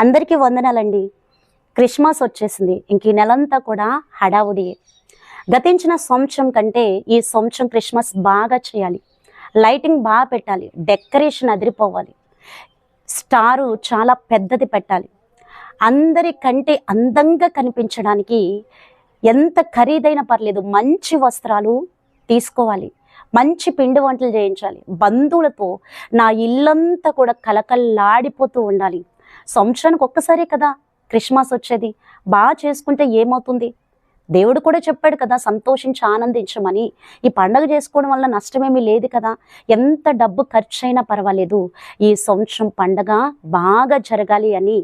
అందరికీ వందనాలండి. క్రిస్మస్ వచ్చేసింది. ఇంక ఈ నెలంతా కూడా హడావుడి. గతించిన సంవత్సరం కంటే ఈ సంవత్సరం క్రిస్మస్ బాగా చేయాలి. లైటింగ్ బాగా పెట్టాలి. డెకరేషన్ అదిరిపోవాలి. స్టారు చాలా పెద్దది పెట్టాలి. అందరికంటే అందంగా కనిపించడానికి ఎంత ఖరీదైన పర్లేదు మంచి వస్త్రాలు తీసుకోవాలి. మంచి పిండి వంటలు చేయించాలి. బంధువులతో నా ఇల్లంతా కూడా కలకల్లాడిపోతూ ఉండాలి. సంవత్సరానికి ఒక్కసారే కదా క్రిస్మస్ వచ్చేది. బాగా చేసుకుంటే ఏమవుతుంది? దేవుడు కూడా చెప్పాడు కదా, సంతోషించి ఆనందించమని. ఈ పండగ చేసుకోవడం వల్ల నష్టమేమీ లేదు కదా. ఎంత డబ్బు ఖర్చు అయినా పర్వాలేదు, ఈ సంవత్సరం పండగ బాగా జరగాలి అని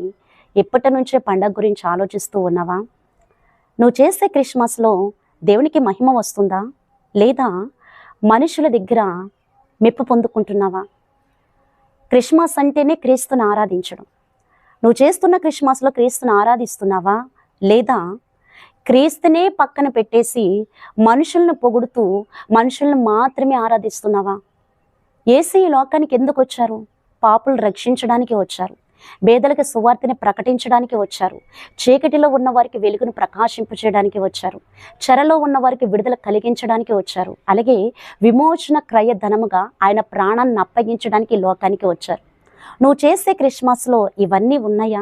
ఇప్పటి నుంచే పండగ గురించి ఆలోచిస్తూ ఉన్నావా? నువ్వు చేసే క్రిస్మస్లో దేవునికి మహిమ వస్తుందా, లేదా మనుషుల దగ్గర మెప్పు పొందుకుంటున్నావా? క్రిస్మస్ అంటేనే క్రీస్తుని ఆరాధించడం. నువ్వు చేస్తున్న క్రిస్మస్లో క్రీస్తుని ఆరాధిస్తున్నావా, లేదా క్రీస్తునే పక్కన పెట్టేసి మనుషులను పొగుడుతూ మనుషులను మాత్రమే ఆరాధిస్తున్నావా? యేసు ఈ లోకానికి ఎందుకు వచ్చారు? పాపులు రక్షించడానికి వచ్చారు. పేదలకు సువార్తని ప్రకటించడానికి వచ్చారు. చీకటిలో ఉన్న వారికి వెలుగును ప్రకాశింపచేయడానికి వచ్చారు. చెరలో ఉన్న వారికి విడుదల కలిగించడానికి వచ్చారు. అలాగే విమోచన క్రయ ధనముగా ఆయన ప్రాణాన్ని అప్పగించడానికి ఈ లోకానికి వచ్చారు. నువ్వు చేసే క్రిస్మస్లో ఇవన్నీ ఉన్నాయా?